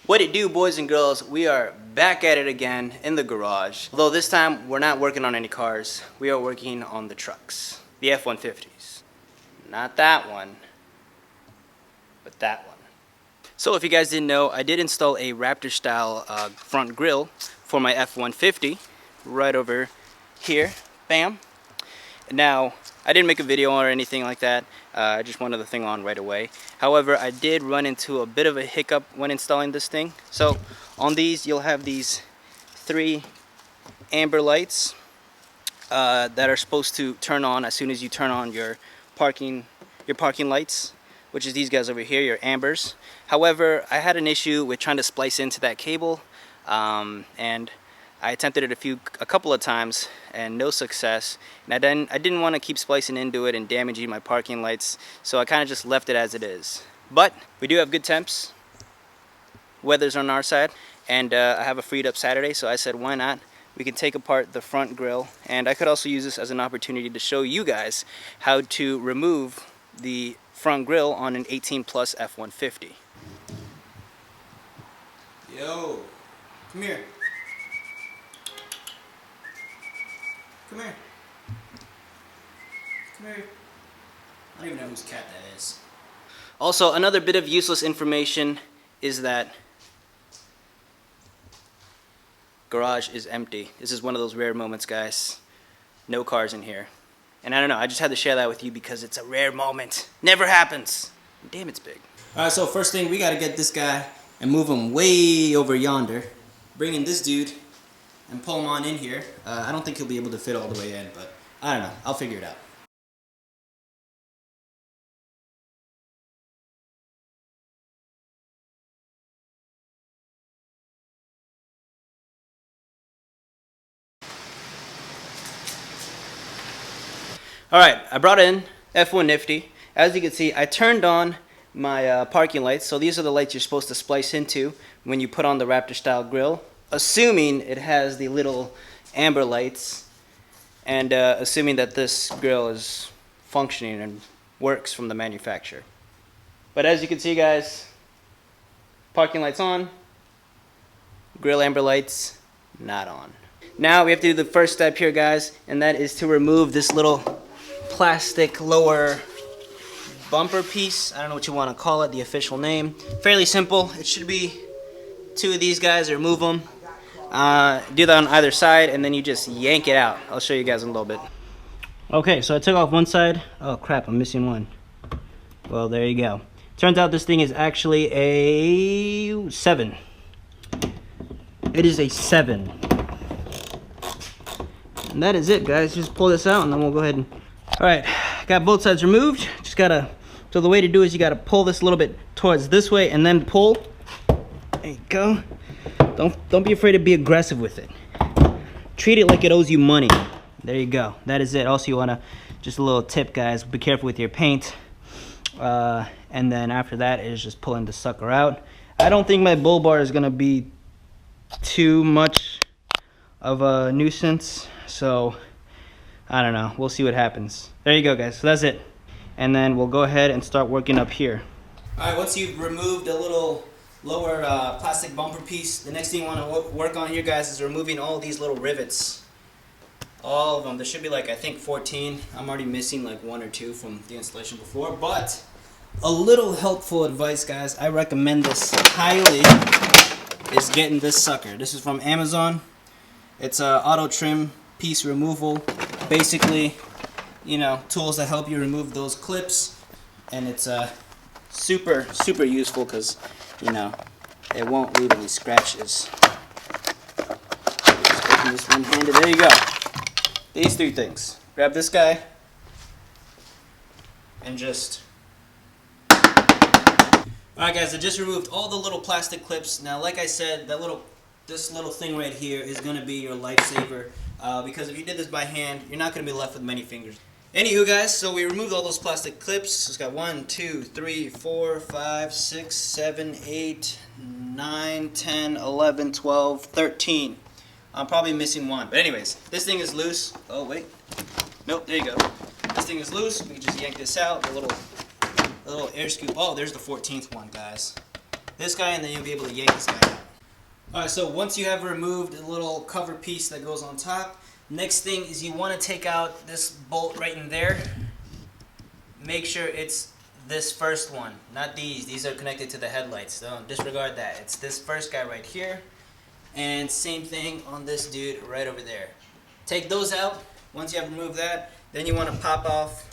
What it do, boys and girls? We are back at it again in the garage. Although this time we're not working on any cars. We are working on the trucks. The F-150s. Not that one, but that one. So if you guys didn't know, I did install a Raptor style front grille for my F-150 right over here. Bam. Now, I didn't make a video or anything like that. I just wanted the thing on right away. However, I did run into a bit of a hiccup when installing this thing. So on these, you'll have these 3 amber lights that are supposed to turn on as soon as you turn on your parking lights, which is these guys over here, your ambers. However, I had an issue with trying to splice into that cable, and I attempted it a couple of times and no success. And I didn't want to keep splicing into it and damaging my parking lights, so I kind of just left it as it is. But we do have good temps. Weather's on our side, and I have a freed up Saturday, so I said, why not? We can take apart the front grille, and I could also use this as an opportunity to show you guys how to remove the front grille on an 18 plus F-150. Yo, come here. Come here. Come here. I don't even know whose cat that is. Also, another bit of useless information is that garage is empty. This is one of those rare moments, guys. No cars in here. And I don't know, I just had to share that with you because it's a rare moment. Never happens. Damn, it's big. Alright, so first thing, we gotta get this guy and move him way over yonder. Bring in this dude and pull him on in here. I don't think he'll be able to fit all the way in, but I don't know. I'll figure it out. Alright, I brought in F-150. As you can see, I turned on my parking lights. So these are the lights you're supposed to splice into when you put on the Raptor style grille, assuming it has the little amber lights, and assuming that this grille is functioning and works from the manufacturer. But as you can see, guys, parking lights on, grille amber lights not on. Now we have to do the first step here, guys, and that is to remove this little plastic lower bumper piece. I don't know what you want to call it, the official name. Fairly simple. It should be 2 of these guys. Remove them. Do that on either side, and then you just yank it out. I'll show you guys in a little bit. Okay, so I took off one side. Oh crap, I'm missing one. Well, there you go. Turns out this thing is actually a 7. It is a 7. And that is it, guys. Just pull this out and then we'll go ahead and... Alright, got both sides removed. Just gotta... So the way to do is you gotta pull this a little bit towards this way and then pull. There you go. Don't be afraid to be aggressive with it. Treat it like it owes you money. There you go. That is it. Also, you wanna... Just a little tip, guys. Be careful with your paint. And then after that is just pulling the sucker out. I don't think my bull bar is gonna be too much of a nuisance. So... I don't know. We'll see what happens. There you go, guys. So that's it. And then we'll go ahead and start working up here. Alright, once you've removed a little lower plastic bumper piece, the next thing you want to work on here, guys, is removing all these little rivets. All of them. There should be like, I think, 14. I'm already missing like 1 or 2 from the installation before. But a little helpful advice, guys, I recommend this highly, is getting this sucker. This is from Amazon. It's auto trim piece removal. Basically, you know, tools that help you remove those clips, and it's super useful because, you know, it won't leave any scratches. Just open this one-handed. There you go. These 3 things. Grab this guy and just... Alright, guys, I just removed all the little plastic clips. Now, like I said, this little thing right here is going to be your lifesaver. Because if you did this by hand, you're not going to be left with many fingers. Anywho, guys, so we removed all those plastic clips. So it's got 1, 2, 3, 4, 5, 6, 7, 8, 9, 10, 11, 12, 13. I'm probably missing 1. But anyways, this thing is loose. Oh, wait. Nope, there you go. This thing is loose. We can just yank this out. A little air scoop. Oh, there's the 14th one, guys. this guy, and then you'll be able to yank this guy out. Alright, so once you have removed the little cover piece that goes on top, next thing is you want to take out this bolt right in there. Make sure it's this first one, not these. These are connected to the headlights, so disregard that. It's this first guy right here, and same thing on this dude right over there. Take those out. Once you have removed that, then you want to pop off,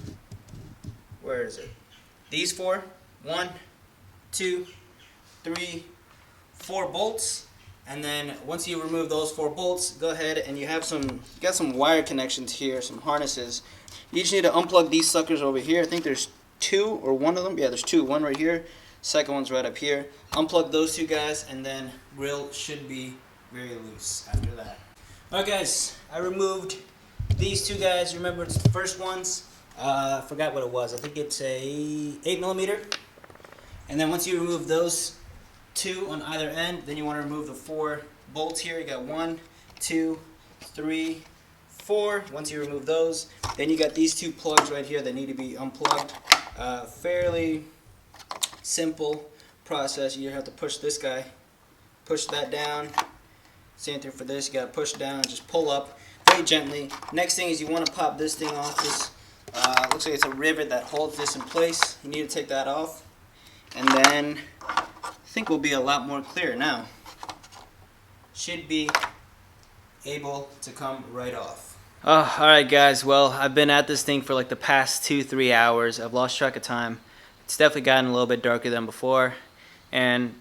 where is it? These four. 1, 2, 3, 4 bolts. And then once you remove those 4 bolts, go ahead and you got some wire connections here, some harnesses. You just need to unplug these suckers over here. I think there's 2 or 1 of them. Yeah, there's 2. One right here, second one's right up here. Unplug those 2 guys, and then grill should be very loose after that. Alright guys, I removed these 2 guys. Remember, it's the first ones. I forgot what it was. I think it's a 8mm. And then once you remove those 2 on either end, then you want to remove the 4 bolts here. You got 1, 2, 3, 4. Once you remove those, then you got these 2 plugs right here that need to be unplugged. Fairly simple process. You have to push this guy, push that down. Same thing for this. You got to push down, just pull up very gently. Next thing is you want to pop this thing off. This looks like it's a rivet that holds this in place. You need to take that off, and then I think we'll be a lot more clear now. Should be able to come right off. Alright guys, well, I've been at this thing for like the past 2-3 hours. I've lost track of time. It's definitely gotten a little bit darker than before, and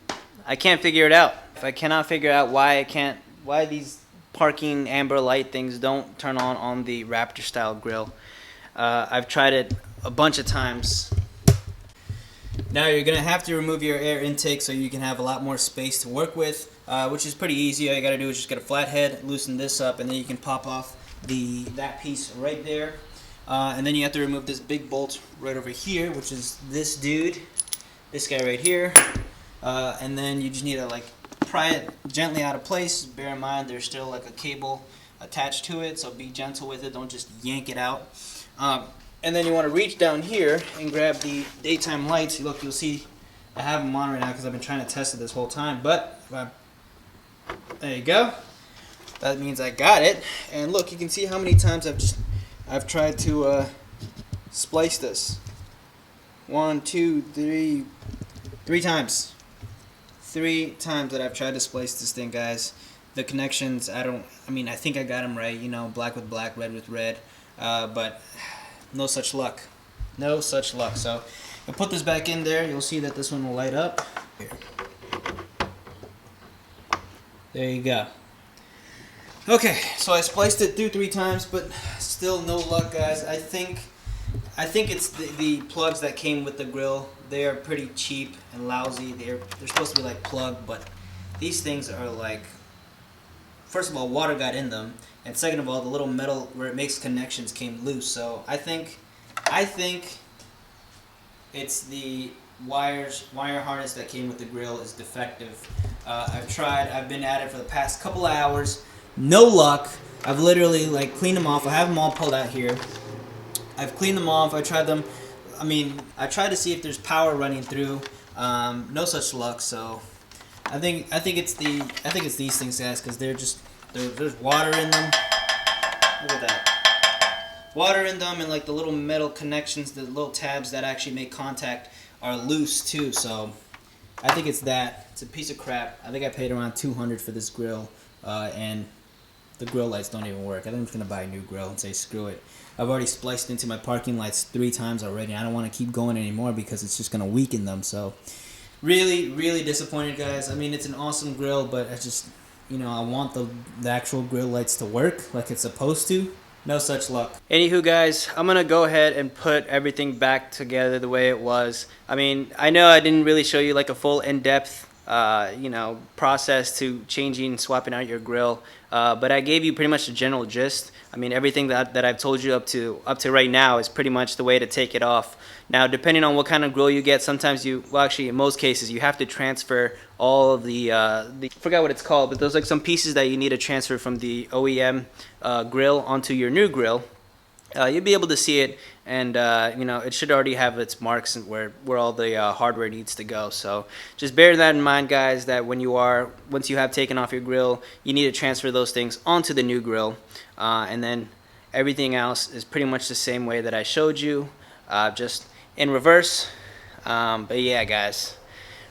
I can't figure it out. If I cannot figure out why these parking amber light things don't turn on the Raptor style grill. I've tried it a bunch of times. Now you're going to have to remove your air intake so you can have a lot more space to work with, which is pretty easy. All you got to do is just get a flathead, loosen this up, and then you can pop off that piece right there. And then you have to remove this big bolt right over here, which is this dude, this guy right here. And then you just need to like pry it gently out of place. Bear in mind there's still like a cable attached to it, so be gentle with it. Don't just yank it out. And then you want to reach down here and grab the daytime lights. Look, you'll see I have them on right now because I've been trying to test it this whole time. But there you go. That means I got it. And look, you can see how many times I've tried to splice this. 1, 2, 3, 3 times. 3 times that I've tried to splice this thing, guys. The connections, I think I got them right. You know, black with black, red with red. But no such luck. No such luck. So I'll put this back in there. You'll see that this one will light up. Here. There you go. Okay, so I spliced it through 3 times, but still no luck, guys. I think it's the plugs that came with the grill. They are pretty cheap and lousy. They're supposed to be like plug, but these things are like, first of all, water got in them, and second of all, the little metal where it makes connections came loose. So I think it's the wire harness that came with the grill is defective. I've been at it for the past couple of hours. No luck. I've literally like cleaned them off. I have them all pulled out here. I've cleaned them off. I tried them. I tried to see if there's power running through. No such luck. So I think it's these things, guys, because there's water in them. Look at that. Water in them, and like the little metal connections, the little tabs that actually make contact are loose too. So I think it's that. It's a piece of crap. I think I paid around $200 for this grill, and the grill lights don't even work. I think I'm just going to buy a new grill and say screw it. I've already spliced into my parking lights 3 times already. I don't want to keep going anymore because it's just going to weaken them. So really, really disappointed, guys. It's an awesome grill, but I just, I want the actual grill lights to work like it's supposed to. No such luck. Anywho, guys, I'm going to go ahead and put everything back together the way it was. I know I didn't really show you like a full in-depth process to swapping out your grill, but I gave you pretty much the general gist. Everything that I've told you up to right now is pretty much the way to take it off. Now, depending on what kind of grill you get, sometimes in most cases, you have to transfer all of the I forgot what it's called, but there's like some pieces that you need to transfer from the OEM grill onto your new grill. you'll be able to see it, and you know, it should already have its marks and where all the hardware needs to go. So just bear that in mind, guys, that once you have taken off your grill, you need to transfer those things onto the new grill, and then everything else is pretty much the same way that I showed you, just in reverse. But yeah, guys,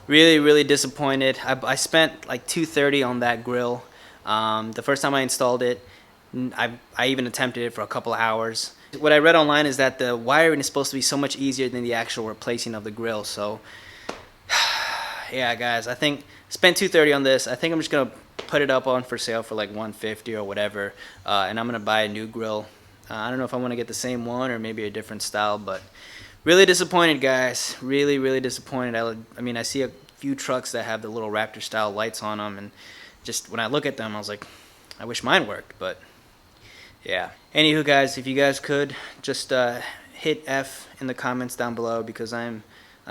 really disappointed. I spent like $230 on that grill. The first time I installed it, I even attempted it for a couple of hours. What I read online is that the wiring is supposed to be so much easier than the actual replacing of the grill. So yeah, guys, I think spent $230 on this. I think I'm just gonna put it up on for sale for like $150 or whatever, and I'm gonna buy a new grill. I don't know if I want to get the same one or maybe a different style, but really disappointed, guys. Really disappointed. I mean, I see a few trucks that have the little Raptor style lights on them, and just when I look at them, I was like, I wish mine worked. But yeah. Anywho, guys, if you guys could just hit F in the comments down below, because I'm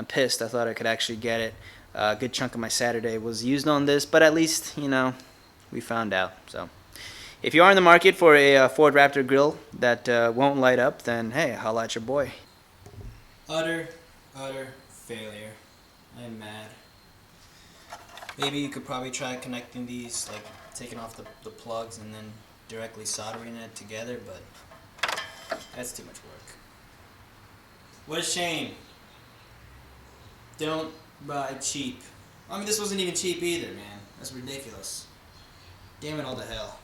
pissed. I thought I could actually get it. A good chunk of my Saturday was used on this, but at least, you know, we found out. So if you are in the market for a Ford Raptor grill that won't light up, then hey, holla at your boy. Utter failure. I'm mad. Maybe you could probably try connecting these, like taking off the plugs and then directly soldering it together, but that's too much work. What a shame. Don't buy cheap. I mean, this wasn't even cheap either, man. That's ridiculous. Damn it all to hell.